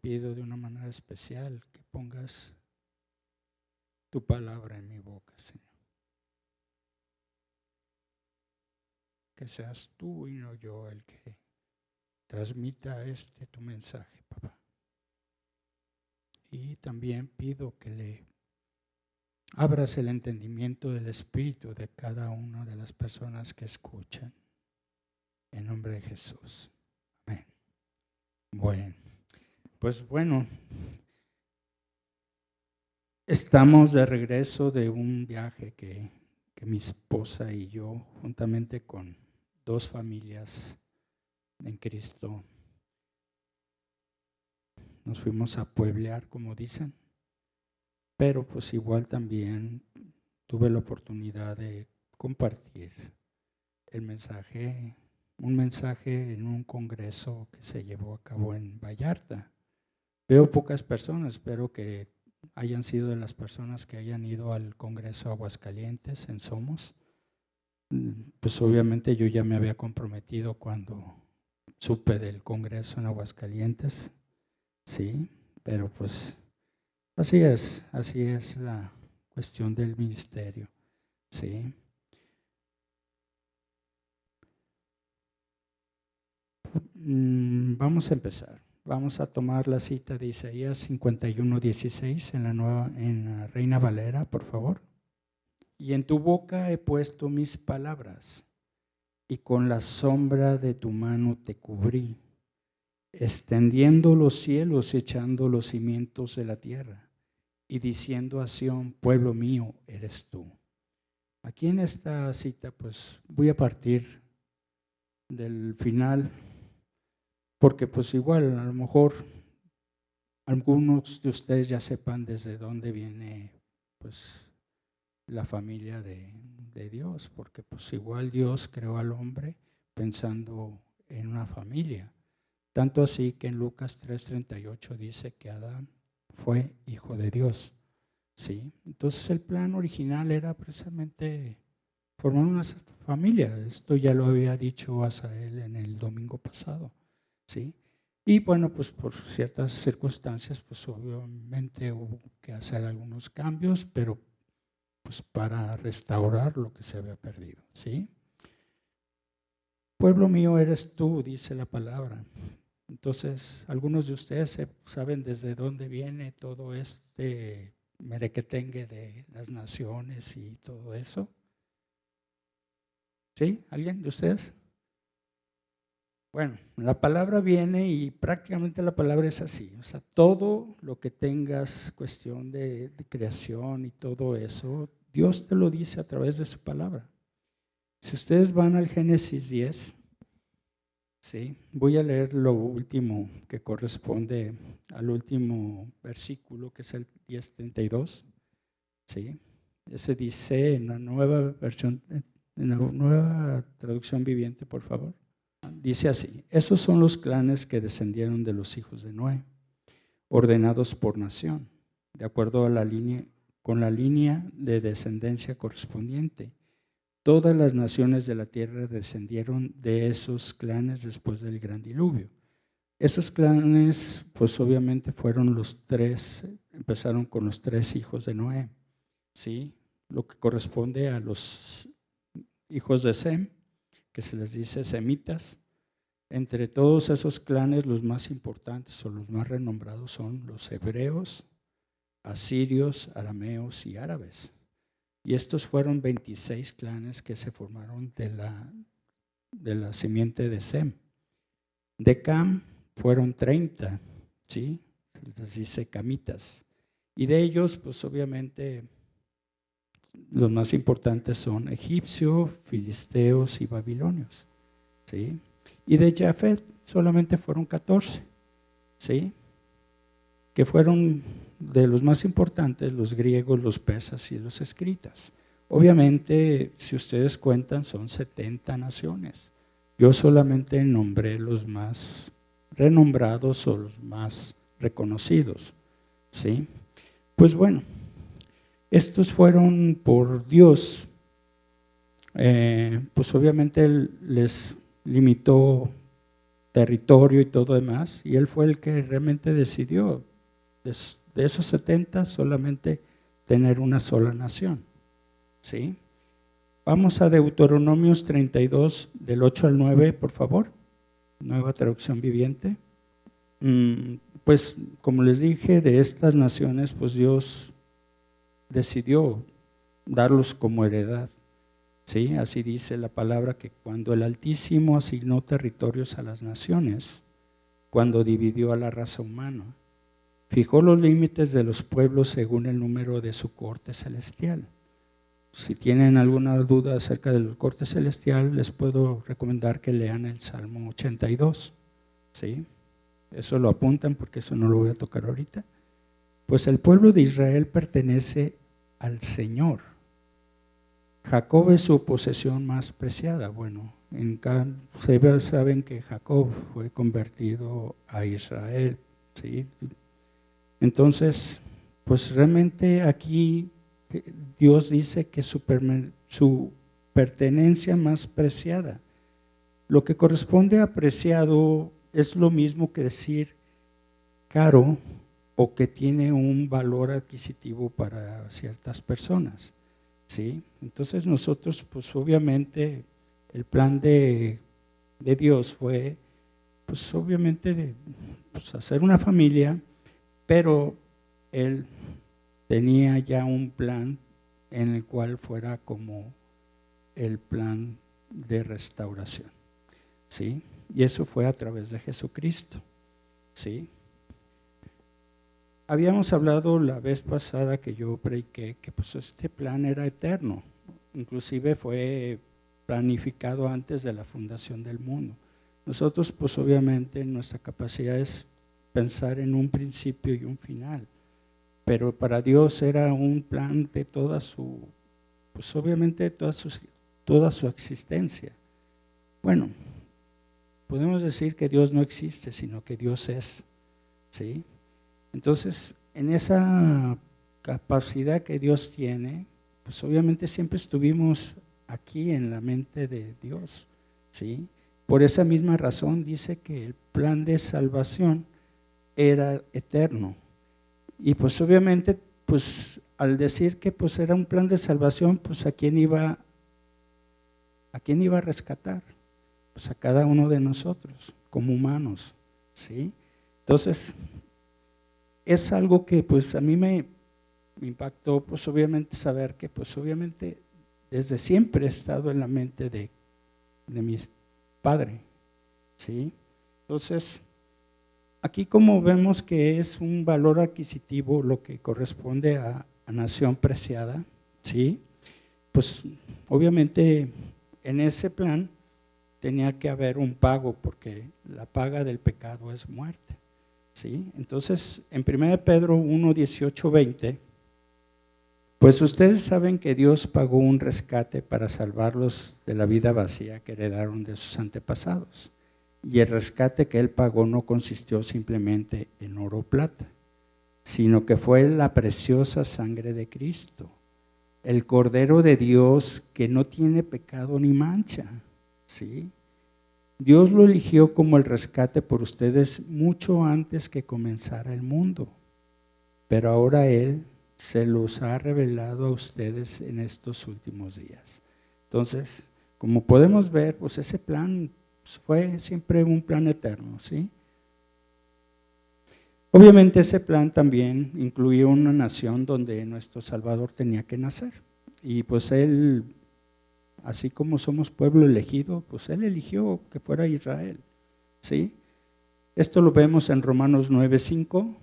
pido de una manera especial que pongas tu palabra en mi boca, Señor. Que seas tú y no yo el que transmita tu mensaje, papá. Y también pido que le abras el entendimiento del espíritu de cada una de las personas que escuchan. En nombre de Jesús. Amén. Bueno, estamos de regreso de un viaje que mi esposa y yo, juntamente con 2 familias en Cristo, nos fuimos a pueblear, como dicen, pero pues igual también tuve la oportunidad de compartir el mensaje, un mensaje en un congreso que se llevó a cabo en Vallarta. Veo pocas personas, espero que hayan sido de las personas que hayan ido al congreso Aguascalientes en Somos. Pues obviamente yo ya me había comprometido cuando supe del congreso en Aguascalientes, sí, pero pues así es la cuestión del ministerio, sí. Vamos a empezar. Vamos a tomar la cita de Isaías 51:16 en la Reina Valera, por favor. Y en tu boca he puesto mis palabras, y con la sombra de tu mano te cubrí, extendiendo los cielos y echando los cimientos de la tierra, y diciendo a Sión, pueblo mío eres tú. Aquí en esta cita, pues voy a partir del final, porque pues igual a lo mejor algunos de ustedes ya sepan desde dónde viene pues la familia de Dios, porque pues igual Dios creó al hombre pensando en una familia. Tanto así que en Lucas 3:38 dice que Adán fue hijo de Dios. ¿Sí? Entonces el plan original era precisamente formar una familia. Esto ya lo había dicho Asael en el domingo pasado. ¿Sí? Y bueno, pues por ciertas circunstancias, pues obviamente hubo que hacer algunos cambios, pero pues para restaurar lo que se había perdido, ¿sí? Pueblo mío eres tú, dice la palabra. Entonces, algunos de ustedes saben desde dónde viene todo este merequetengue de las naciones y todo eso. ¿Sí? ¿Alguien de ustedes? Bueno, la palabra viene y prácticamente la palabra es así. O sea, todo lo que tengas cuestión de creación y todo eso, Dios te lo dice a través de su palabra. Si ustedes van al Génesis 10, ¿sí? Voy a leer lo último que corresponde al último versículo, que es el 10:32. ¿Sí? Ese dice en la nueva versión, en la nueva traducción viviente, por favor. Dice así: esos son los clanes que descendieron de los hijos de Noé, ordenados por nación, de acuerdo a con la línea de descendencia correspondiente. Todas las naciones de la tierra descendieron de esos clanes después del gran diluvio. Esos clanes, pues obviamente fueron empezaron con los 3 hijos de Noé, ¿sí? Lo que corresponde a los hijos de Sem, que se les dice semitas. Entre todos esos clanes, los más importantes o los más renombrados son los hebreos, asirios, arameos y árabes. Y estos fueron 26 clanes que se formaron de la simiente de Sem. De Cam fueron 30, ¿sí? Se les dice camitas. Y de ellos, pues obviamente, los más importantes son egipcios, filisteos y babilonios, ¿sí? Y de Jafet solamente fueron 14, ¿sí? Que fueron de los más importantes los griegos, los persas y los escritas. Obviamente, si ustedes cuentan, son 70 naciones. Yo solamente nombré los más renombrados o los más reconocidos, ¿sí? Pues bueno, estos fueron por Dios, pues obviamente Él les limitó territorio y todo demás, y él fue el que realmente decidió de esos 70 solamente tener una sola nación. ¿Sí? Vamos a Deuteronomios 32, del 8 al 9, por favor. Nueva traducción viviente. Pues como les dije, de estas naciones, pues Dios decidió darlos como heredad. ¿Sí? Así dice la palabra, que cuando el Altísimo asignó territorios a las naciones, cuando dividió a la raza humana, fijó los límites de los pueblos según el número de su corte celestial. Si tienen alguna duda acerca del corte celestial, les puedo recomendar que lean el Salmo 82. ¿Sí? Eso lo apuntan porque eso no lo voy a tocar ahorita. Pues el pueblo de Israel pertenece al Señor. Jacob es su posesión más preciada. Bueno, saben que Jacob fue convertido a Israel. ¿Sí? Entonces, pues realmente aquí Dios dice que su pertenencia más preciada. Lo que corresponde a preciado es lo mismo que decir caro o que tiene un valor adquisitivo para ciertas personas. ¿Sí? Entonces nosotros, pues obviamente, el plan de Dios fue, pues obviamente, pues, hacer una familia, pero Él tenía ya un plan en el cual fuera como el plan de restauración. ¿Sí? Y eso fue a través de Jesucristo. ¿Sí? Habíamos hablado la vez pasada que yo prediqué que pues este plan era eterno, inclusive fue planificado antes de la fundación del mundo. Nosotros pues obviamente nuestra capacidad es pensar en un principio y un final, pero para Dios era un plan de toda su, pues obviamente toda su existencia. Bueno, podemos decir que Dios no existe, sino que Dios es, ¿sí? Entonces, en esa capacidad que Dios tiene, pues obviamente siempre estuvimos aquí en la mente de Dios, ¿sí? Por esa misma razón dice que el plan de salvación era eterno. Y pues obviamente, pues al decir que pues era un plan de salvación, pues ¿a quién iba a rescatar? Pues a cada uno de nosotros, como humanos, ¿sí? Entonces, es algo que pues a mí me impactó, pues obviamente saber que pues obviamente desde siempre he estado en la mente de mi padre, ¿sí? Entonces, aquí como vemos que es un valor adquisitivo lo que corresponde a nación preciada, ¿sí? Pues obviamente en ese plan tenía que haber un pago porque la paga del pecado es muerte. ¿Sí? Entonces, en 1 Pedro 1, 18, 20, pues ustedes saben que Dios pagó un rescate para salvarlos de la vida vacía que heredaron de sus antepasados. Y el rescate que Él pagó no consistió simplemente en oro o plata, sino que fue la preciosa sangre de Cristo, el Cordero de Dios que no tiene pecado ni mancha. ¿Sí? Dios lo eligió como el rescate por ustedes mucho antes que comenzara el mundo, pero ahora Él se los ha revelado a ustedes en estos últimos días. Entonces, como podemos ver, pues ese plan fue siempre un plan eterno, ¿sí? Obviamente ese plan también incluía una nación donde nuestro Salvador tenía que nacer, y pues Él, así como somos pueblo elegido, pues Él eligió que fuera Israel, ¿sí? Esto lo vemos en Romanos 9:5,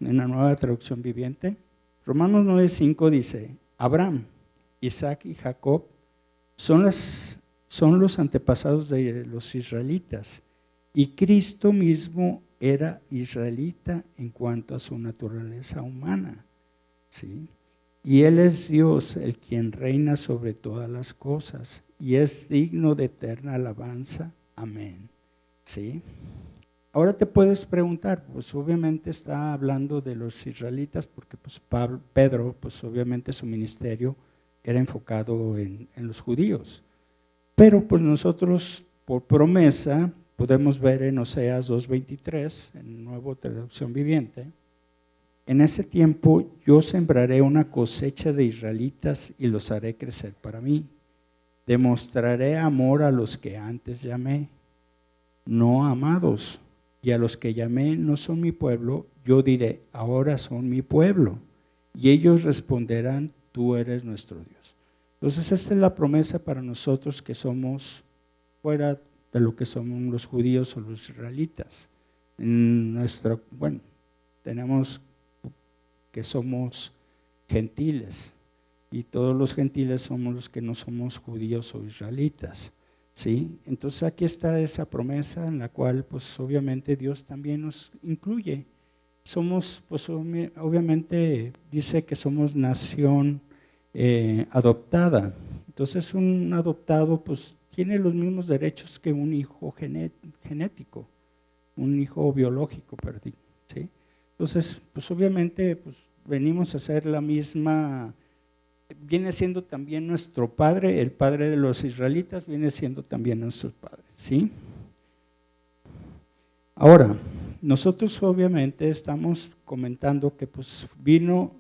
en la Nueva Traducción Viviente. Romanos 9:5 dice, Abraham, Isaac y Jacob son los antepasados de los israelitas, y Cristo mismo era israelita en cuanto a su naturaleza humana, ¿sí? Y Él es Dios, el quien reina sobre todas las cosas, y es digno de eterna alabanza. Amén. ¿Sí? Ahora te puedes preguntar, pues obviamente está hablando de los israelitas, porque pues Pedro, pues obviamente su ministerio era enfocado en los judíos. Pero pues nosotros, por promesa, podemos ver en Oseas 2:23, en Nueva Traducción Viviente. En ese tiempo yo sembraré una cosecha de israelitas y los haré crecer para mí. Demostraré amor a los que antes llamé, no amados, y a los que llamé no son mi pueblo, yo diré, ahora son mi pueblo. Y ellos responderán, tú eres nuestro Dios. Entonces esta es la promesa para nosotros que somos fuera de lo que somos los judíos o los israelitas. Tenemos que somos gentiles y todos los gentiles somos los que no somos judíos o israelitas, ¿sí? Entonces aquí está esa promesa en la cual pues obviamente Dios también nos incluye. Somos, pues obviamente dice que somos nación adoptada. Entonces un adoptado pues tiene los mismos derechos que un hijo genético, un hijo biológico, ¿sí? Entonces, pues obviamente pues, venimos a ser la misma, viene siendo también nuestro padre, el padre de los israelitas viene siendo también nuestro padre, ¿sí? Ahora, nosotros obviamente estamos comentando que pues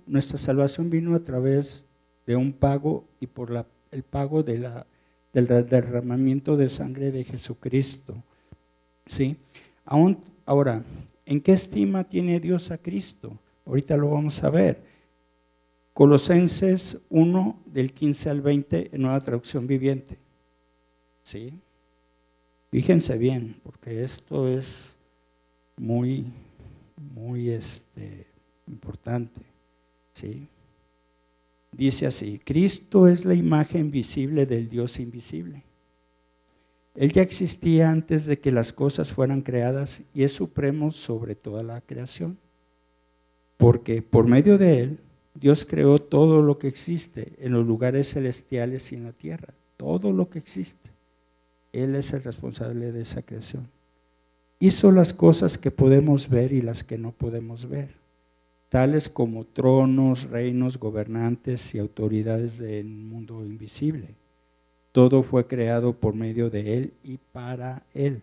nuestra salvación vino a través de un pago y por el pago del derramamiento de sangre de Jesucristo, ¿sí? Ahora, ¿en qué estima tiene Dios a Cristo? Ahorita lo vamos a ver. Colosenses 1, del 15 al 20, en Nueva Traducción Viviente. ¿Sí? Fíjense bien, porque esto es muy importante. ¿Sí? Dice así, Cristo es la imagen visible del Dios invisible. Él ya existía antes de que las cosas fueran creadas y es supremo sobre toda la creación. Porque por medio de Él, Dios creó todo lo que existe en los lugares celestiales y en la tierra. Todo lo que existe. Él es el responsable de esa creación. Hizo las cosas que podemos ver y las que no podemos ver, tales como tronos, reinos, gobernantes y autoridades del mundo invisible. Todo fue creado por medio de Él y para Él.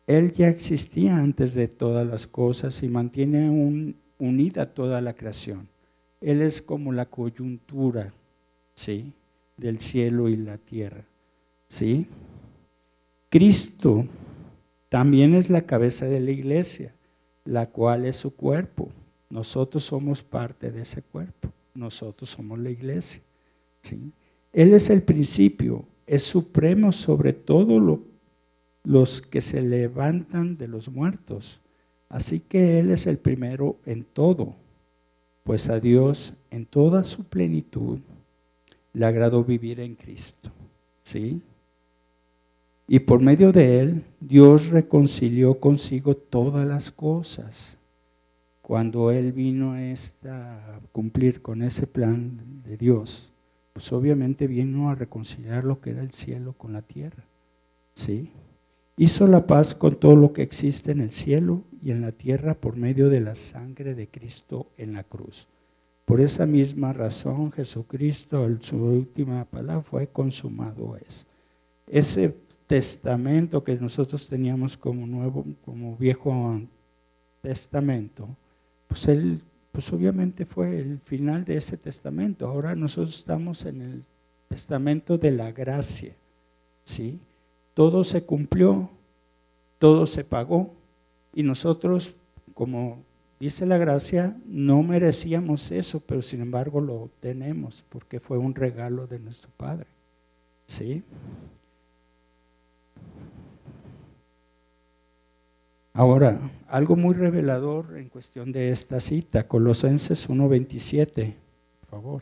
Él ya existía antes de todas las cosas y mantiene unida toda la creación. Él es como la coyuntura, ¿sí?, del cielo y la tierra, ¿sí? Cristo también es la cabeza de la iglesia, la cual es su cuerpo. Nosotros somos parte de ese cuerpo. Nosotros somos la iglesia, ¿sí? Él es el principio, es supremo sobre todos los que se levantan de los muertos. Así que Él es el primero en todo, pues a Dios en toda su plenitud le agradó vivir en Cristo, ¿sí? Y por medio de Él, Dios reconcilió consigo todas las cosas. Cuando Él vino a cumplir con ese plan de Dios, pues obviamente vino a reconciliar lo que era el cielo con la tierra, ¿sí? Hizo la paz con todo lo que existe en el cielo y en la tierra por medio de la sangre de Cristo en la cruz. Por esa misma razón, Jesucristo, en su última palabra, fue consumado es. Ese testamento que nosotros teníamos como viejo testamento, pues él, pues obviamente fue el final de ese testamento. Ahora nosotros estamos en el testamento de la gracia, ¿sí? Todo se cumplió, todo se pagó y nosotros, como dice la gracia, no merecíamos eso, pero sin embargo lo tenemos porque fue un regalo de nuestro Padre, ¿sí? Ahora, algo muy revelador en cuestión de esta cita, Colosenses 1:27, por favor.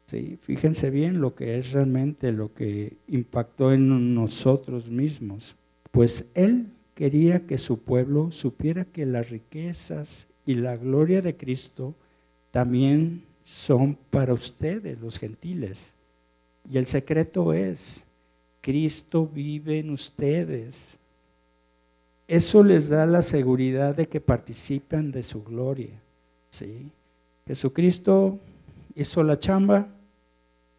Sí, fíjense bien lo que es realmente lo que impactó en nosotros mismos. Pues Él quería que su pueblo supiera que las riquezas y la gloria de Cristo también son para ustedes, los gentiles. Y el secreto es, Cristo vive en ustedes. Eso les da la seguridad de que participan de su gloria, ¿sí? Jesucristo hizo la chamba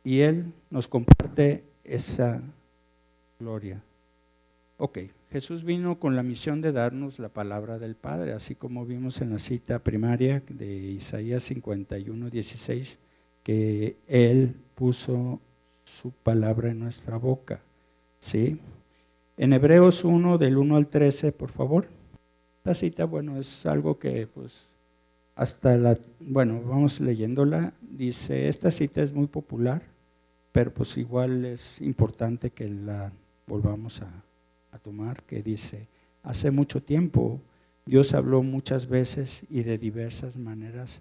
y Él nos comparte esa gloria, Ok, Jesús vino con la misión de darnos la palabra del Padre, así como vimos en la cita primaria de Isaías 51:16, que Él puso su palabra en nuestra boca, ¿sí? En Hebreos 1, del 1 al 13, por favor. Esta cita, bueno, es algo que pues vamos leyéndola. Dice, esta cita es muy popular, pero pues igual es importante que la volvamos a tomar, que dice, hace mucho tiempo Dios habló muchas veces y de diversas maneras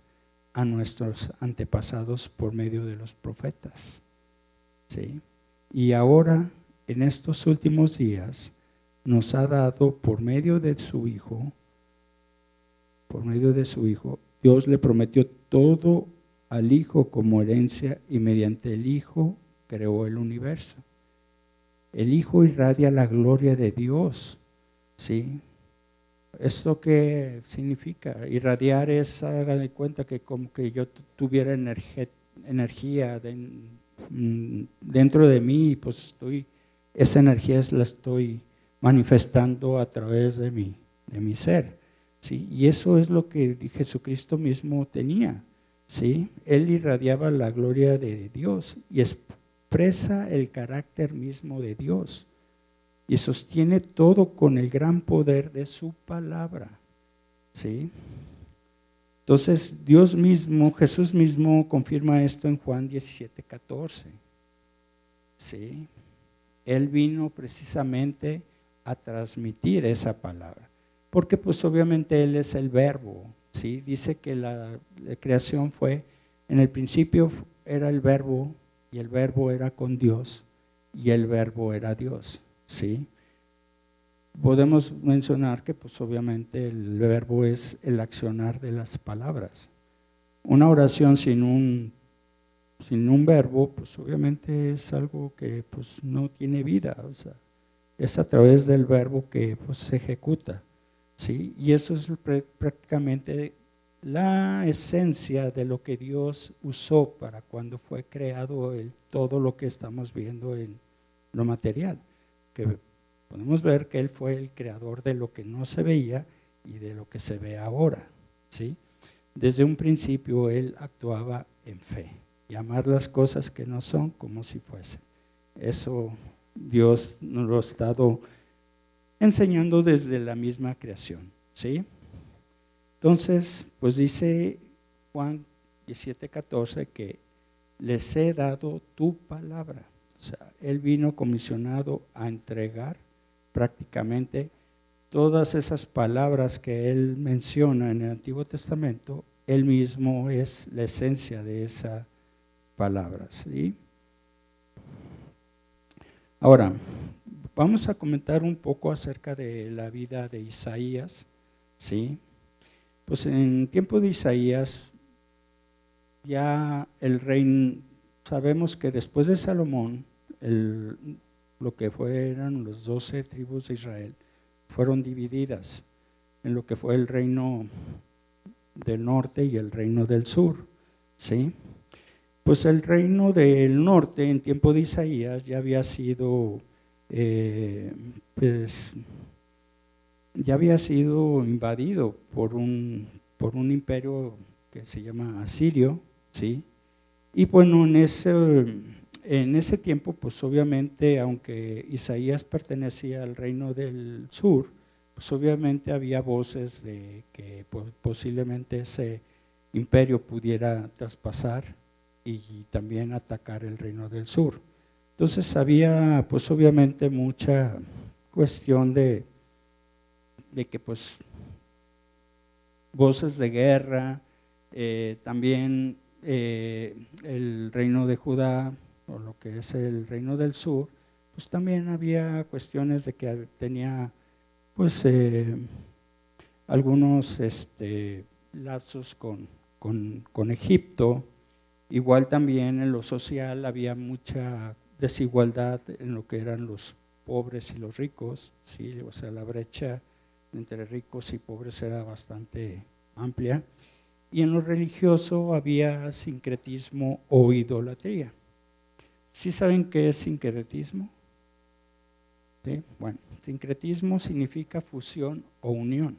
a nuestros antepasados por medio de los profetas, ¿sí? Y ahora, en estos últimos días, nos ha dado por medio de su Hijo, Dios le prometió todo al Hijo como herencia y mediante el Hijo creó el universo. El Hijo irradia la gloria de Dios, ¿sí? ¿Esto qué significa? Irradiar es, hagan de cuenta que como que yo tuviera energía dentro de mí, y pues esa energía la estoy manifestando a través de mi ser, ¿sí? Y eso es lo que Jesucristo mismo tenía, ¿sí? Él irradiaba la gloria de Dios y expresa el carácter mismo de Dios y sostiene todo con el gran poder de su palabra, ¿sí? Entonces Jesús mismo confirma esto en Juan 17:14, ¿sí? Él vino precisamente a transmitir esa palabra, porque pues obviamente Él es el verbo, ¿sí? Dice que la creación fue, en el principio era el verbo, y el verbo era con Dios, y el verbo era Dios, ¿sí? Podemos mencionar que pues obviamente el verbo es el accionar de las palabras. Una oración sin un verbo, pues obviamente es algo que pues no tiene vida, o sea, es a través del verbo que pues se ejecuta, ¿sí? Y eso es prácticamente la esencia de lo que Dios usó para cuando fue creado todo lo que estamos viendo en lo material, que podemos ver que Él fue el creador de lo que no se veía y de lo que se ve ahora, ¿sí? Desde un principio Él actuaba en fe, llamar las cosas que no son como si fuesen. Eso Dios nos lo ha estado enseñando desde la misma creación, ¿sí? Entonces, pues dice Juan 17:14 que les he dado tu palabra. O sea, Él vino comisionado a entregar prácticamente todas esas palabras que Él menciona en el Antiguo Testamento. Él mismo es la esencia de esas palabras, ¿sí? Ahora, vamos a comentar un poco acerca de la vida de Isaías, ¿sí? Pues en tiempo de Isaías, ya el rey, sabemos que después de Salomón, lo que eran los 12 tribus de Israel, fueron divididas en lo que fue el reino del norte y el reino del sur, ¿sí? Pues el reino del norte en tiempo de Isaías ya había sido invadido por un imperio que se llama Asirio, ¿sí? Y bueno, en ese tiempo, pues obviamente, aunque Isaías pertenecía al reino del sur, pues obviamente había voces de que posiblemente ese imperio pudiera traspasar y también atacar el reino del sur. Entonces había pues obviamente mucha cuestión de que pues voces de guerra, también el reino de Judá o lo que es el reino del sur, pues también había cuestiones de que tenía pues algunos lazos con Egipto. Igual también en lo social había mucha desigualdad en lo que eran los pobres y los ricos, ¿sí? O sea, la brecha entre ricos y pobres era bastante amplia. Y en lo religioso había sincretismo o idolatría. ¿Sí saben qué es sincretismo? ¿Sí? Bueno, sincretismo significa fusión o unión.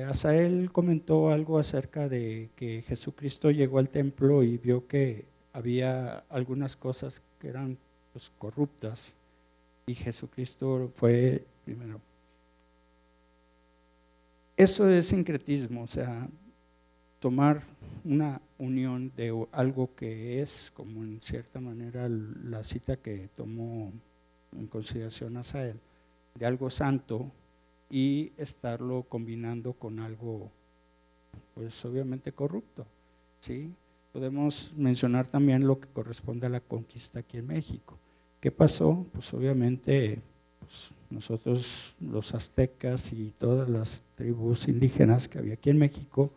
Asael comentó algo acerca de que Jesucristo llegó al templo y vio que había algunas cosas que eran pues, corruptas, y Jesucristo fue primero. Eso es sincretismo, o sea, tomar una unión de algo que es, como en cierta manera la cita que tomó en consideración Asael, de algo santo, y estarlo combinando con algo, pues obviamente corrupto, ¿sí? Podemos mencionar también lo que corresponde a la conquista aquí en México. ¿Qué pasó? Pues obviamente pues, nosotros los aztecas y todas las tribus indígenas que había aquí en México,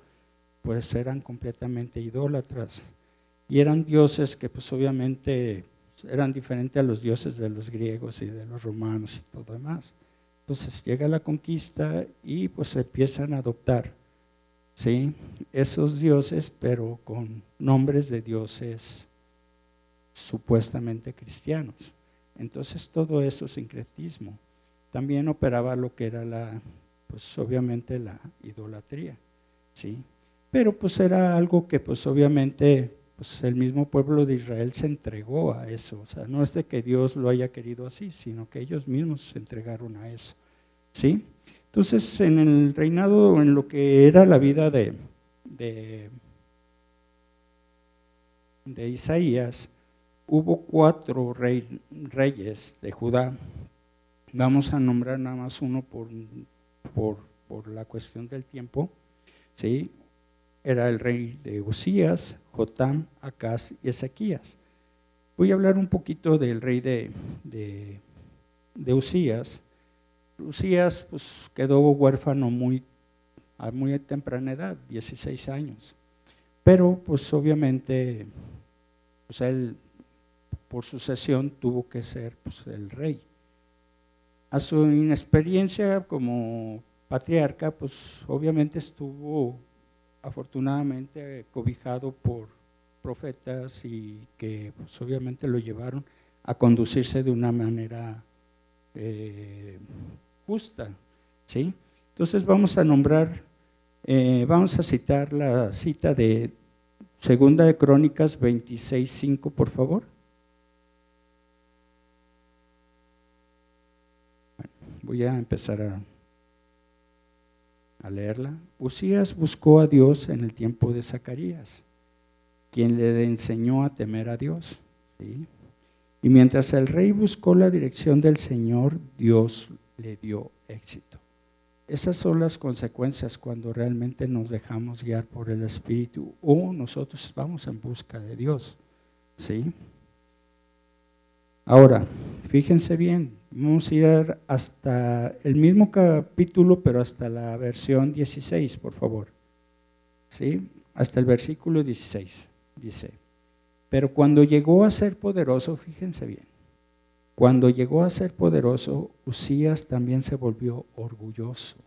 pues eran completamente idólatras, y eran dioses que pues obviamente eran diferentes a los dioses de los griegos y de los romanos y todo lo demás. Entonces llega la conquista y pues se empiezan a adoptar, ¿sí?, esos dioses, pero con nombres de dioses supuestamente cristianos. Entonces todo eso es sincretismo. También operaba lo que era pues obviamente la idolatría, ¿sí? Pero pues era algo que pues obviamente pues el mismo pueblo de Israel se entregó a eso. O sea, no es de que Dios lo haya querido así, sino que ellos mismos se entregaron a eso, ¿sí? Entonces, en el reinado, en lo que era la vida de Isaías, hubo 4 reyes de Judá. Vamos a nombrar nada más uno por la cuestión del tiempo, ¿sí? Era el rey de Usías, Jotam, Acaz y Ezequías. Voy a hablar un poquito del rey de Usías. Usías pues, quedó huérfano a muy temprana edad, 16 años. Pero pues obviamente pues, él por sucesión tuvo que ser pues, el rey. A su inexperiencia como patriarca, pues obviamente estuvo afortunadamente cobijado por profetas y que pues, obviamente lo llevaron a conducirse de una manera justa, ¿sí? Entonces vamos a nombrar, vamos a citar la cita de Segunda de Crónicas 26:5, por favor. Bueno, voy a empezar a leerla. Usías buscó a Dios en el tiempo de Zacarías, quien le enseñó a temer a Dios, ¿sí? Y mientras el rey buscó la dirección del Señor, Dios le dio éxito. Esas son las consecuencias cuando realmente nos dejamos guiar por el Espíritu o nosotros vamos en busca de Dios, ¿sí? Ahora, fíjense bien, vamos a ir hasta el mismo capítulo, pero hasta la versión 16, por favor, ¿sí? Hasta el versículo 16, dice: pero cuando llegó a ser poderoso, fíjense bien, cuando llegó a ser poderoso, Usías también se volvió orgulloso.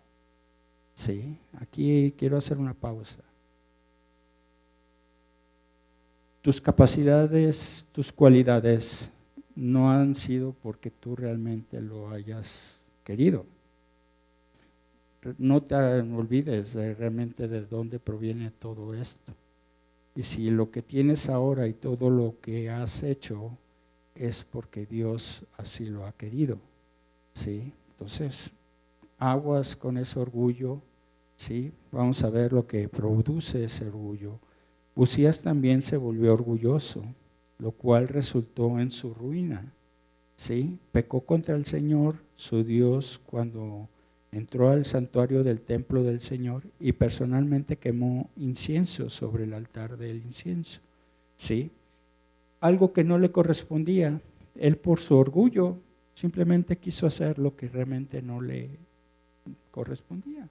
Sí, aquí quiero hacer una pausa. Tus capacidades, tus cualidades no han sido porque tú realmente lo hayas querido. No te olvides realmente de dónde proviene todo esto. Y si lo que tienes ahora y todo lo que has hecho es porque Dios así lo ha querido, ¿sí? Entonces, aguas con ese orgullo, ¿sí? Vamos a ver lo que produce ese orgullo. Usías también se volvió orgulloso, lo cual resultó en su ruina, ¿sí? Pecó contra el Señor, su Dios, cuando entró al santuario del templo del Señor y personalmente quemó incienso sobre el altar del incienso, ¿sí? Algo que no le correspondía. Él por su orgullo simplemente quiso hacer lo que realmente no le correspondía.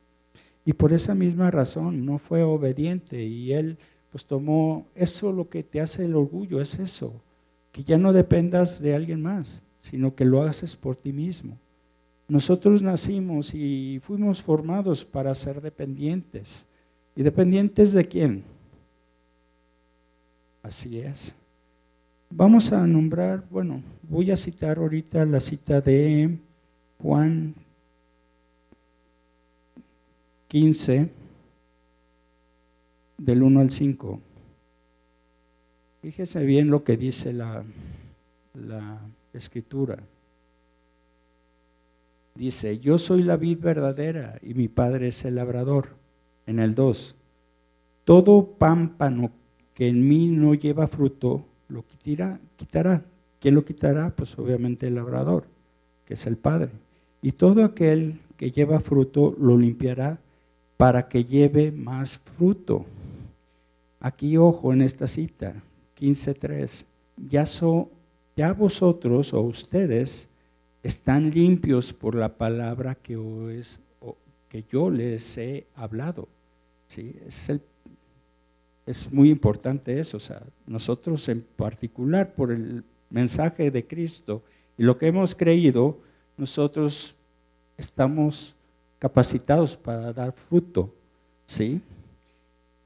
Y por esa misma razón no fue obediente y él pues tomó eso. Lo que te hace el orgullo es eso, que ya no dependas de alguien más, sino que lo haces por ti mismo. Nosotros nacimos y fuimos formados para ser dependientes. ¿Y dependientes de quién? Así es, Vamos a nombrar, voy a citar ahorita la cita de Juan 15, del 1 al 5. Fíjese bien lo que dice la Escritura. Dice, yo soy la vid verdadera y mi Padre es el labrador. En el 2, todo pámpano que en mí no lleva fruto, lo quitará. ¿Quién lo quitará? Pues obviamente el labrador, que es el Padre. Y todo aquel que lleva fruto, lo limpiará para que lleve más fruto. Aquí, ojo, en esta cita, 15:3, ya vosotros o ustedes están limpios por la palabra que yo les he hablado. ¿Sí? Es muy importante eso, o sea, nosotros en particular por el mensaje de Cristo y lo que hemos creído, nosotros estamos capacitados para dar fruto, ¿sí?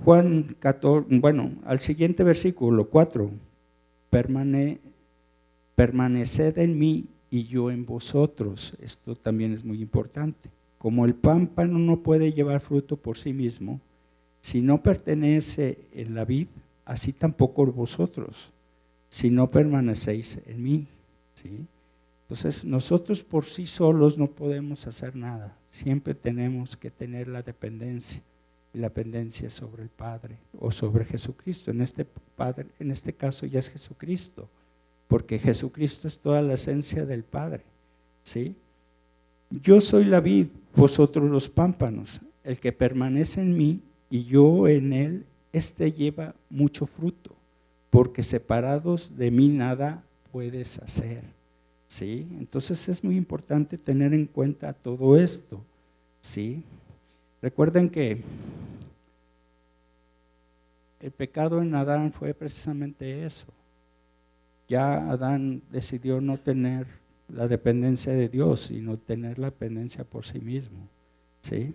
Juan 14, al siguiente versículo 4, permaneced en mí y yo en vosotros. Esto también es muy importante. Como el pámpano no puede llevar fruto por sí mismo, si no pertenece en la vid, así tampoco vosotros, si no permanecéis en mí. ¿Sí? Entonces, nosotros por sí solos no podemos hacer nada. Siempre tenemos que tener la dependencia. Y la dependencia sobre el Padre o sobre Jesucristo. En este caso ya es Jesucristo, porque Jesucristo es toda la esencia del Padre. ¿Sí? Yo soy la vid, vosotros los pámpanos. El que permanece en mí y yo en él, este lleva mucho fruto, porque separados de mí nada puedes hacer. ¿Sí? Entonces es muy importante tener en cuenta todo esto. ¿Sí? Recuerden que el pecado en Adán fue precisamente eso. Ya Adán decidió no tener la dependencia de Dios, sino tener la dependencia por sí mismo. ¿Sí?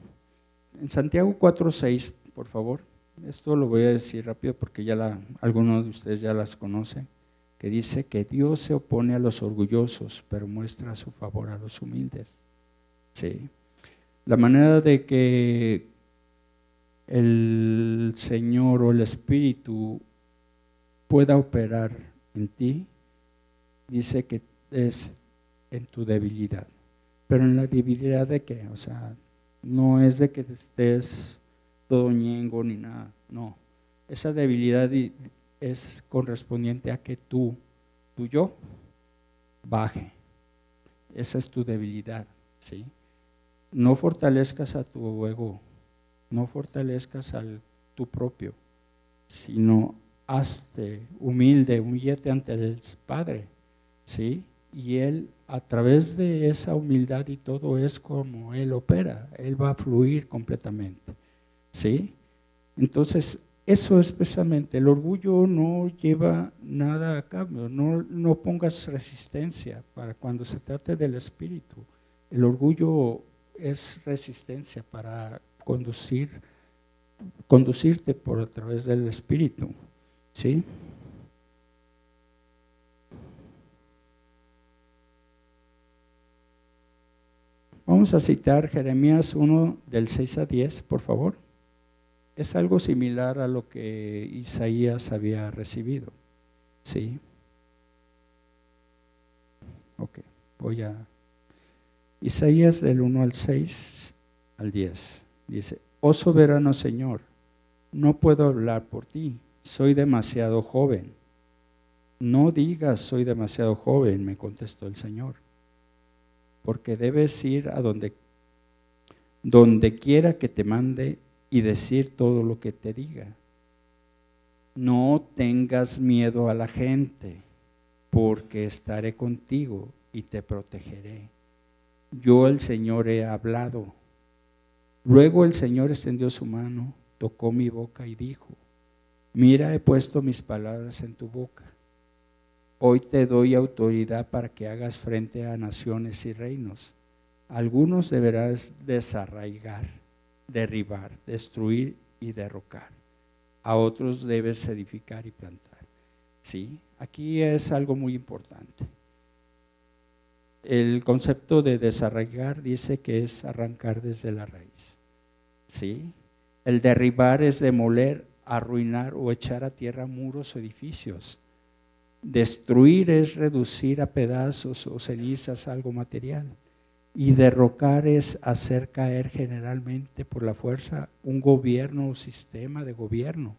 En Santiago 4:6, por favor, esto lo voy a decir rápido porque ya algunos de ustedes ya las conocen, que dice que Dios se opone a los orgullosos, pero muestra su favor a los humildes. ¿Sí? La manera de que el Señor o el Espíritu pueda operar en ti, dice que es en tu debilidad. Pero en la debilidad de qué? O sea, no es de que estés todo ñengo ni nada, no. Esa debilidad es correspondiente a que tu yo baje. Esa es tu debilidad, ¿sí? No fortalezcas a tu ego, no fortalezcas al tu propio, sino hazte humilde, humíllate ante el Padre, ¿sí? Y Él, a través de esa humildad y todo, es como Él opera, Él va a fluir completamente, ¿sí? Entonces, eso es precisamente, el orgullo no lleva nada a cambio, no pongas resistencia para cuando se trate del Espíritu. El orgullo es resistencia para conducirte por a través del Espíritu, ¿sí? Vamos a citar Jeremías 1 del 6 a 10, por favor. Es algo similar a lo que Isaías había recibido, ¿sí? Ok, Isaías del 1 al 6 al 10, dice, oh soberano Señor, no puedo hablar por ti, soy demasiado joven. No digas soy demasiado joven, me contestó el Señor, porque debes ir a donde quiera que te mande y decir todo lo que te diga. No tengas miedo a la gente, porque estaré contigo y te protegeré. Yo el Señor he hablado. Luego el Señor extendió su mano, tocó mi boca y dijo, mira, he puesto mis palabras en tu boca. Hoy te doy autoridad para que hagas frente a naciones y reinos. Algunos deberás desarraigar, derribar, destruir y derrocar. A otros debes edificar y plantar. ¿sí? Aquí es algo muy importante. El concepto de desarraigar dice que es arrancar desde la raíz, ¿sí? El derribar es demoler, arruinar o echar a tierra muros o edificios. Destruir es reducir a pedazos o cenizas algo material. Y derrocar es hacer caer generalmente por la fuerza un gobierno o sistema de gobierno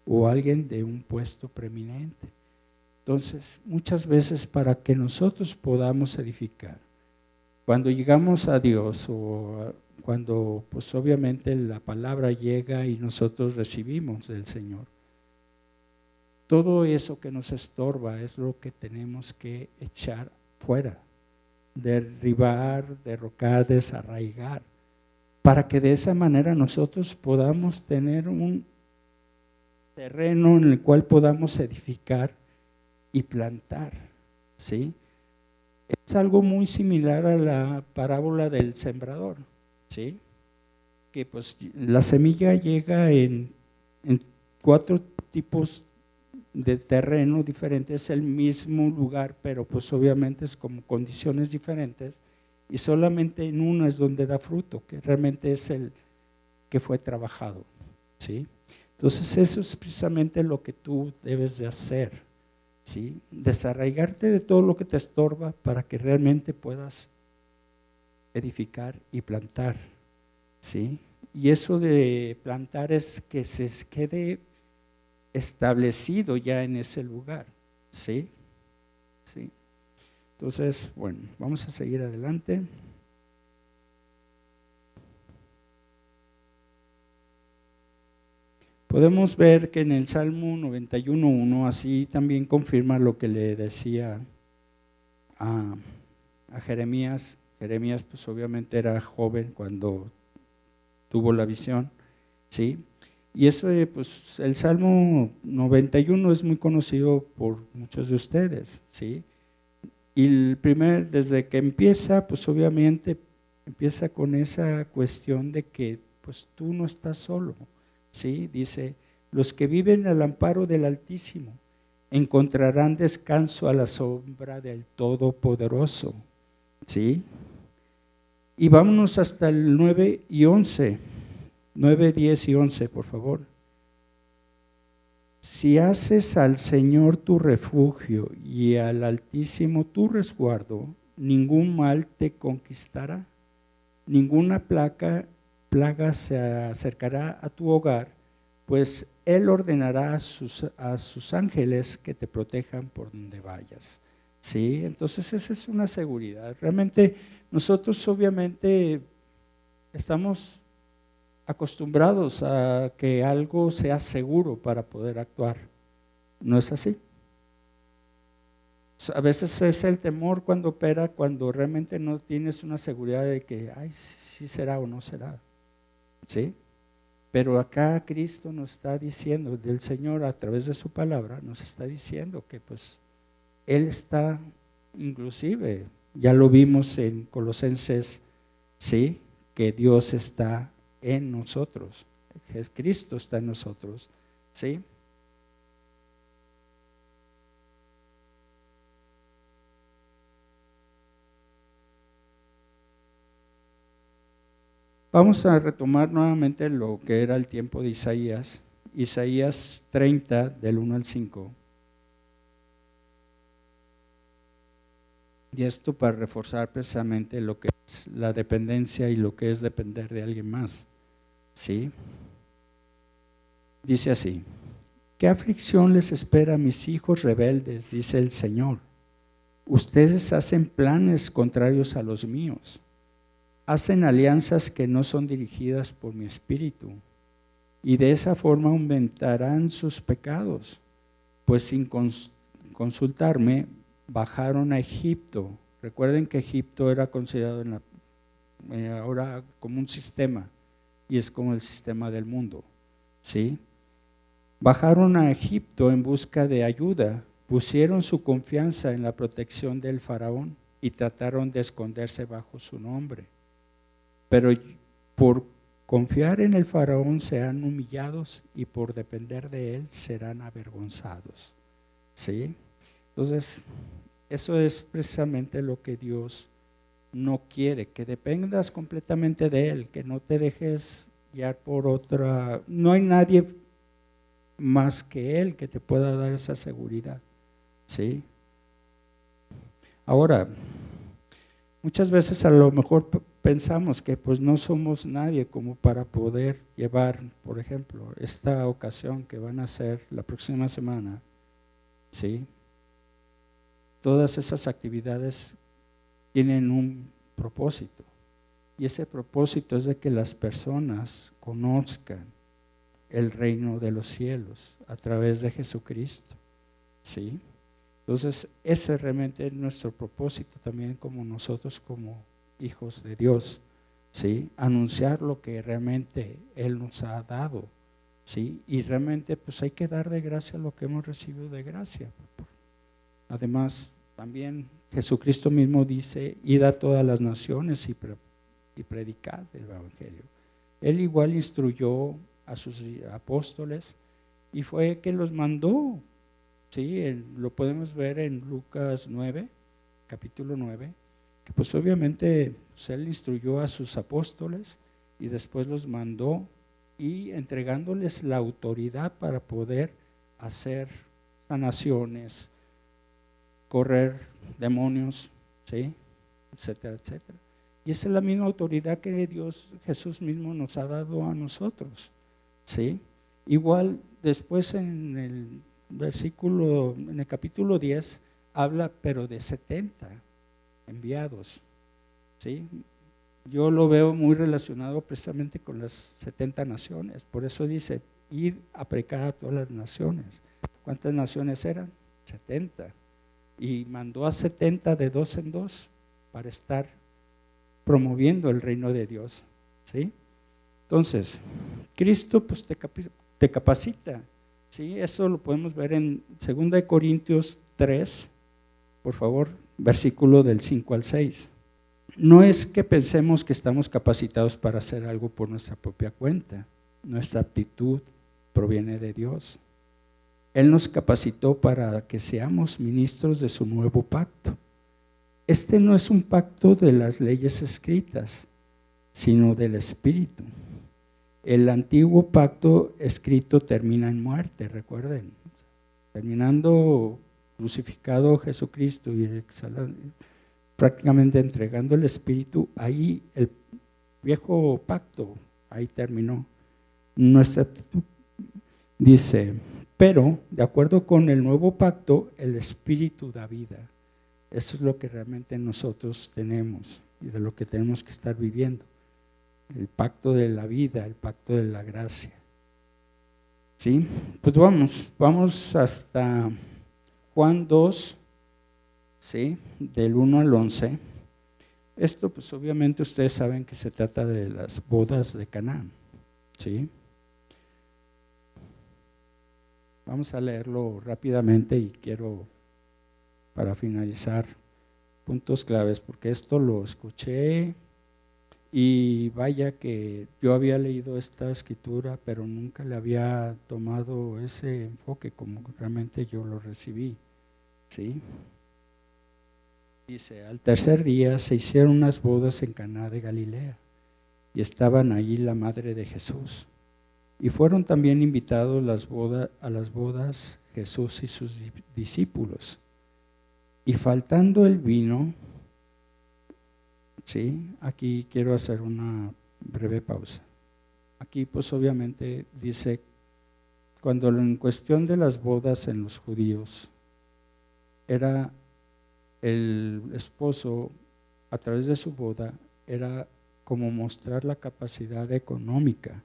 o alguien de un puesto preeminente. Entonces, muchas veces para que nosotros podamos edificar, cuando llegamos a Dios o cuando pues obviamente la palabra llega y nosotros recibimos del Señor, todo eso que nos estorba es lo que tenemos que echar fuera, derribar, derrocar, desarraigar, para que de esa manera nosotros podamos tener un terreno en el cual podamos edificar y plantar, ¿sí? Es algo muy similar a la parábola del sembrador, ¿sí? Que pues la semilla llega en 4 tipos de terreno diferentes, es el mismo lugar, pero pues obviamente es como condiciones diferentes, y solamente en uno es donde da fruto, que realmente es el que fue trabajado, ¿sí? Entonces eso es precisamente lo que tú debes de hacer, ¿sí? Desarraigarte de todo lo que te estorba para que realmente puedas edificar y plantar, ¿sí? Y eso de plantar es que se quede establecido ya en ese lugar, ¿sí? ¿Sí? Entonces, bueno, vamos a seguir adelante. Podemos ver que en el Salmo 91:1 así también confirma lo que le decía a Jeremías. Jeremías pues obviamente era joven cuando tuvo la visión, ¿sí? Y eso pues el Salmo 91 es muy conocido por muchos de ustedes, ¿sí? Y desde que empieza, pues obviamente empieza con esa cuestión de que pues tú no estás solo, ¿sí? Dice, los que viven al amparo del Altísimo encontrarán descanso a la sombra del Todopoderoso, ¿sí? Y vámonos hasta el 9 y 11, 9, 10 y 11, por favor. Si haces al Señor tu refugio y al Altísimo tu resguardo, ningún mal te conquistará, ninguna plaga se acercará a tu hogar, pues Él ordenará a sus ángeles que te protejan por donde vayas. ¿Sí? Entonces esa es una seguridad. Realmente nosotros obviamente estamos acostumbrados a que algo sea seguro para poder actuar. ¿No es así? A veces es el temor cuando opera, cuando realmente no tienes una seguridad de que, ay, sí será o no será. ¿Sí? Pero acá Cristo nos está diciendo, del Señor a través de su palabra, nos está diciendo que pues Él está, inclusive, ya lo vimos en Colosenses, ¿sí? Que Dios está en nosotros, que Cristo está en nosotros, ¿sí? Vamos a retomar nuevamente lo que era el tiempo de Isaías, Isaías 30, del 1 al 5. Y esto para reforzar precisamente lo que es la dependencia y lo que es depender de alguien más, ¿sí? Dice así, ¿qué aflicción les espera a mis hijos rebeldes? Dice el Señor. Ustedes hacen planes contrarios a los míos. Hacen alianzas que no son dirigidas por mi espíritu, y de esa forma aumentarán sus pecados, pues sin consultarme bajaron a Egipto. Recuerden que Egipto era considerado ahora como un sistema, y es como el sistema del mundo, ¿sí? Bajaron a Egipto en busca de ayuda, pusieron su confianza en la protección del faraón y trataron de esconderse bajo su nombre. Pero por confiar en el faraón serán humillados y por depender de él serán avergonzados. ¿sí? Entonces, eso es precisamente lo que Dios no quiere, que dependas completamente de Él, que no te dejes guiar por otra. No hay nadie más que Él que te pueda dar esa seguridad, ¿sí? Ahora, muchas veces a lo mejor pensamos que pues no somos nadie como para poder llevar, por ejemplo, esta ocasión que van a hacer la próxima semana, ¿sí? Todas esas actividades tienen un propósito, y ese propósito es de que las personas conozcan el reino de los cielos a través de Jesucristo, ¿sí? Entonces, ese realmente es nuestro propósito también como nosotros como hijos de Dios, ¿sí? Anunciar lo que realmente Él nos ha dado, ¿sí? Y realmente pues hay que dar de gracia lo que hemos recibido de gracia. Además, también Jesucristo mismo dice, id a todas las naciones y predicad el Evangelio. Él igual instruyó a sus apóstoles y fue que los mandó. Sí, lo podemos ver en Lucas 9, capítulo 9, que pues obviamente pues él instruyó a sus apóstoles y después los mandó y entregándoles la autoridad para poder hacer sanaciones, correr demonios, ¿sí? Etcétera, etcétera. Y esa es la misma autoridad que Dios, Jesús mismo nos ha dado a nosotros, ¿sí? Igual después en el capítulo 10, habla pero de 70 enviados, ¿sí? Yo lo veo muy relacionado precisamente con las 70 naciones, por eso dice, ir a predicar a todas las naciones. ¿Cuántas naciones eran? 70. Y mandó a 70 de dos en dos para estar promoviendo el reino de Dios, ¿sí? Entonces, Cristo pues te capacita, ¿sí? Eso lo podemos ver en 2 Corintios 3, por favor, versículo del 5 al 6. No es que pensemos que estamos capacitados para hacer algo por nuestra propia cuenta. Nuestra aptitud proviene de Dios. Él nos capacitó para que seamos ministros de su nuevo pacto. Este no es un pacto de las leyes escritas, sino del Espíritu. El antiguo pacto escrito termina en muerte, recuerden. Terminando crucificado Jesucristo y prácticamente entregando el Espíritu, ahí el viejo pacto, ahí terminó. Nuestra dice, pero de acuerdo con el nuevo pacto, el Espíritu da vida. Eso es lo que realmente nosotros tenemos y de lo que tenemos que estar viviendo. El pacto de la vida, el pacto de la gracia. ¿Sí? Pues vamos hasta Juan 2, ¿sí? Del 1 al 11. Esto pues obviamente ustedes saben que se trata de las bodas de Caná, ¿sí? Vamos a leerlo rápidamente y quiero, para finalizar, puntos claves, porque esto lo escuché y vaya que yo había leído esta escritura, pero nunca le había tomado ese enfoque como realmente yo lo recibí, ¿sí? Dice, al tercer día se hicieron unas bodas en Caná de Galilea y estaban allí la madre de Jesús. Y fueron también invitados a las bodas Jesús y sus discípulos. Y faltando el vino, ¿sí? Aquí quiero hacer una breve pausa. Aquí pues obviamente dice, cuando en cuestión de las bodas en los judíos, era el esposo, a través de su boda, era como mostrar la capacidad económica,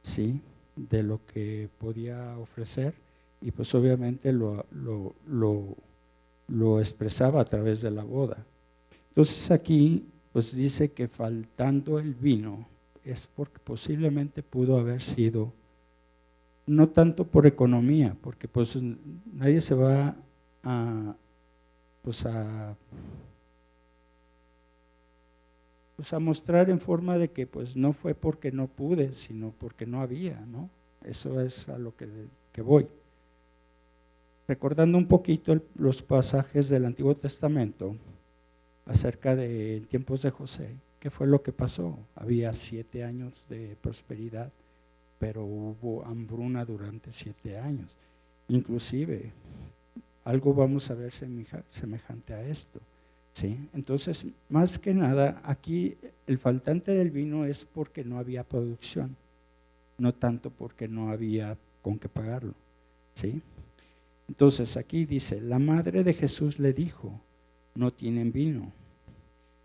¿sí? De lo que podía ofrecer, y pues obviamente lo expresaba a través de la boda. Entonces aquí pues dice que faltando el vino es porque posiblemente pudo haber sido no tanto por economía, porque pues nadie se va a mostrar en forma de que pues no fue porque no pude, sino porque no había, ¿no? Eso es a lo que voy. recordando un poquito los pasajes del Antiguo Testamento acerca de tiempos de José, ¿qué fue lo que pasó? Había 7 años de prosperidad, pero hubo hambruna durante 7 años. Inclusive, algo vamos a ver semejante a esto, ¿sí? Entonces, más que nada, aquí el faltante del vino es porque no había producción, no tanto porque no había con qué pagarlo, ¿sí? Entonces, aquí dice, la madre de Jesús le dijo, no tienen vino.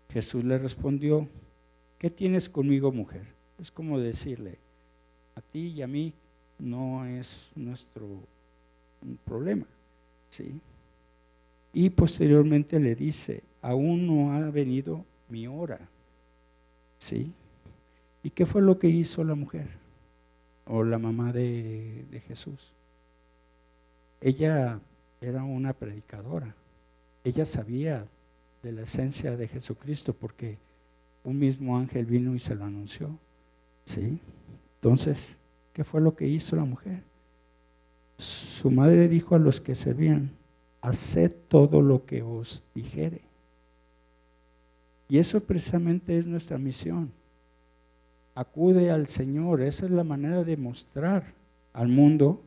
Jesús le respondió, ¿qué tienes conmigo, mujer? Es como decirle, a ti y a mí no es nuestro problema, ¿sí? Y posteriormente le dice, aún no ha venido mi hora, ¿sí? ¿Y qué fue lo que hizo la mujer o la mamá de Jesús? Ella era una predicadora, ella sabía de la esencia de Jesucristo porque un mismo ángel vino y se lo anunció, ¿sí? Entonces, ¿qué fue lo que hizo la mujer? Su madre dijo a los que servían, haced todo lo que os dijere. Y eso precisamente es nuestra misión. Acude al Señor, esa es la manera de mostrar al mundo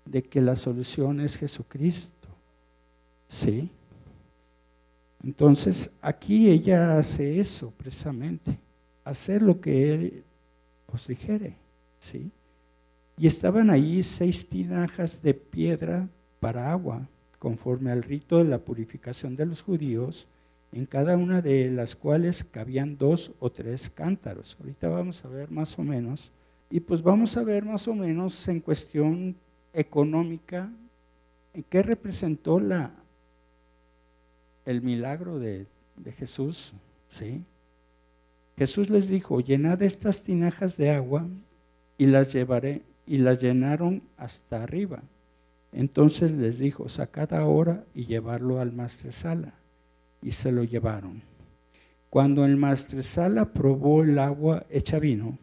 de que la solución es Jesucristo, ¿sí? Entonces, aquí ella hace eso precisamente, hacer lo que Él os dijere, ¿sí? Y estaban ahí 6 tinajas de piedra para agua, conforme al rito de la purificación de los judíos, en cada una de las cuales cabían 2 o 3 cántaros. Ahorita vamos a ver más o menos, y pues vamos a ver más o menos en cuestión económica, en qué representó el milagro de Jesús, ¿sí? Jesús les dijo, llenad estas tinajas de agua y las llevaré, y las llenaron hasta arriba. Entonces les dijo, sacad ahora y llevarlo al maestresala. Y se lo llevaron. Cuando el maestresala probó el agua hecha vino,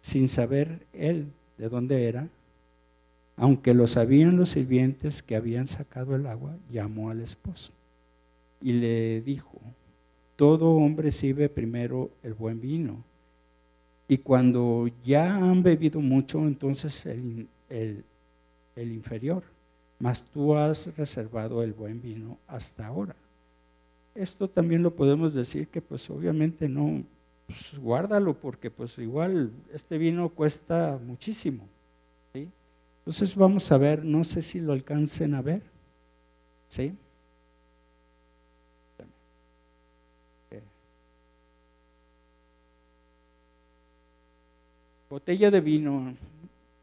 sin saber él de dónde era, aunque lo sabían los sirvientes que habían sacado el agua, llamó al esposo y le dijo, todo hombre sirve primero el buen vino, y cuando ya han bebido mucho, entonces el inferior, mas tú has reservado el buen vino hasta ahora. Esto también lo podemos decir que pues obviamente no, pues guárdalo porque pues igual este vino cuesta muchísimo, ¿sí? Entonces vamos a ver, no sé si lo alcancen a ver, ¿sí? Botella de vino.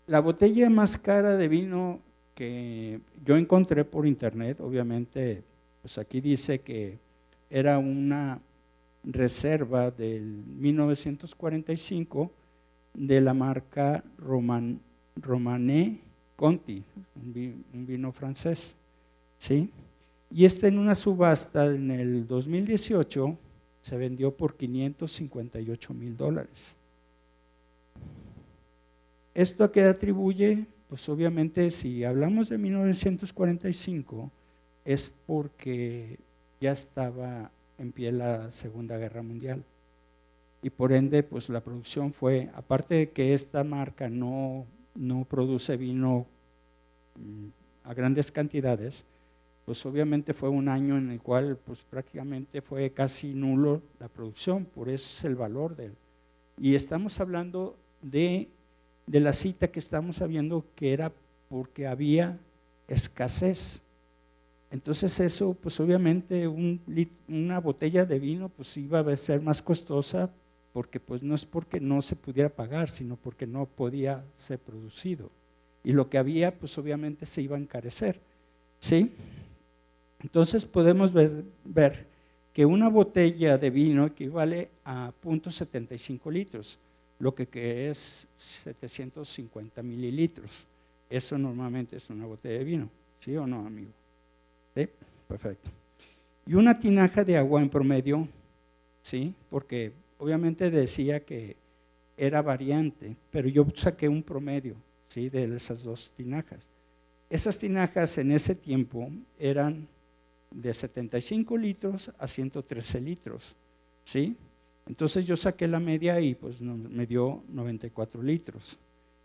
La botella más cara de vino que yo encontré por internet, obviamente, pues aquí dice que era una reserva del 1945 de la marca Romanée Conti, un vino francés, ¿sí? Y en una subasta en el 2018 se vendió por $558,000. ¿Esto a qué atribuye? Pues obviamente si hablamos de 1945 es porque ya estaba en pie la Segunda Guerra Mundial y por ende pues la producción fue, aparte de que esta marca no produce vino a grandes cantidades, pues obviamente fue un año en el cual pues prácticamente fue casi nulo la producción, por eso es el valor de él. Y estamos hablando de la cita que estamos sabiendo que era porque había escasez. Entonces eso, pues obviamente una botella de vino pues iba a ser más costosa porque pues no es porque no se pudiera pagar, sino porque no podía ser producido. Y lo que había pues obviamente se iba a encarecer, ¿sí? Entonces podemos ver que una botella de vino equivale a 0.75 litros, lo que es 750 mililitros. Eso normalmente es una botella de vino, ¿sí o no, amigo? ¿Sí? Perfecto. Y una tinaja de agua en promedio, ¿sí? Porque obviamente decía que era variante, pero yo saqué un promedio, ¿sí? De esas 2 tinajas. Esas tinajas en ese tiempo eran de 75 litros a 113 litros, ¿sí? Entonces yo saqué la media y pues me dio 94 litros.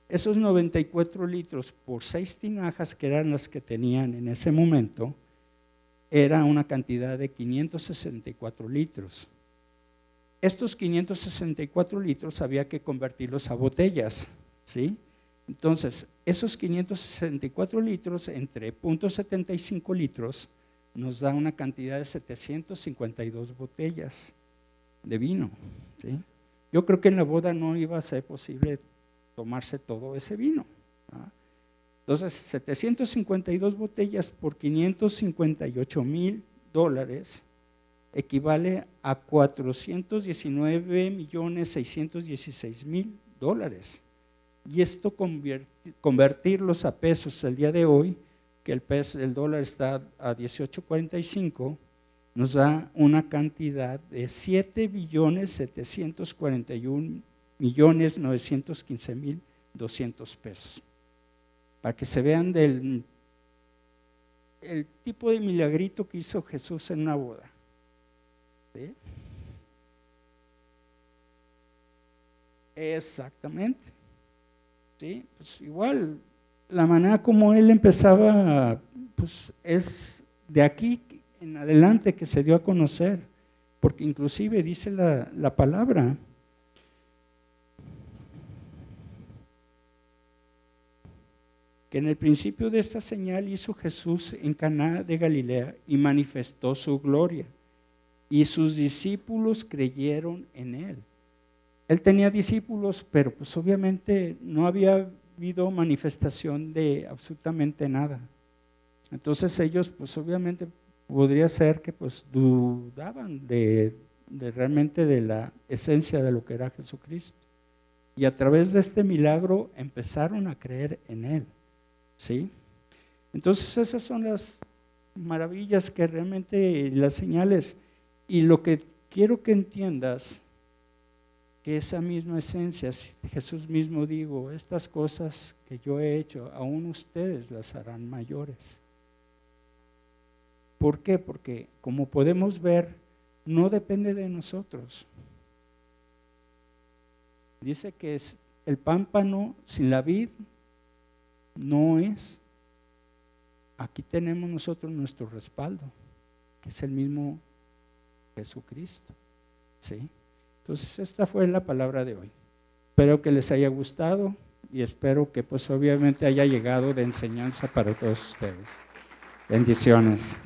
Esos 94 litros por 6 tinajas, que eran las que tenían en ese momento, era una cantidad de 564 litros. Estos 564 litros había que convertirlos a botellas, ¿sí? Entonces, esos 564 litros entre 0.75 litros nos da una cantidad de 752 botellas de vino, ¿sí? Yo creo que en la boda no iba a ser posible tomarse todo ese vino, ¿ah? Entonces, 752 botellas por $558,000 equivale a $419,616,000. Y esto convertirlos a pesos el día de hoy, que el dólar está a 18.45, nos da una cantidad de $7,741,915,200. Para que se vean el tipo de milagrito que hizo Jesús en una boda, ¿sí? Exactamente, ¿sí? Pues igual, la manera como él empezaba, pues es de aquí en adelante que se dio a conocer, porque inclusive dice la palabra, que en el principio de esta señal hizo Jesús en Caná de Galilea y manifestó su gloria, y sus discípulos creyeron en él. Él tenía discípulos, pero pues obviamente no había habido manifestación de absolutamente nada. Entonces ellos pues obviamente podría ser que pues dudaban de realmente de la esencia de lo que era Jesucristo. Y a través de este milagro empezaron a creer en él, ¿sí? Entonces esas son las maravillas que realmente, las señales. Y lo que quiero que entiendas, que esa misma esencia, Jesús mismo dijo, estas cosas que yo he hecho, aún ustedes las harán mayores. ¿Por qué? Porque como podemos ver, no depende de nosotros. Dice que el pámpano sin la vid no es. Aquí tenemos nosotros nuestro respaldo, que es el mismo Jesucristo, ¿sí? Entonces esta fue la palabra de hoy. Espero que les haya gustado y espero que pues obviamente haya llegado de enseñanza para todos ustedes. Bendiciones.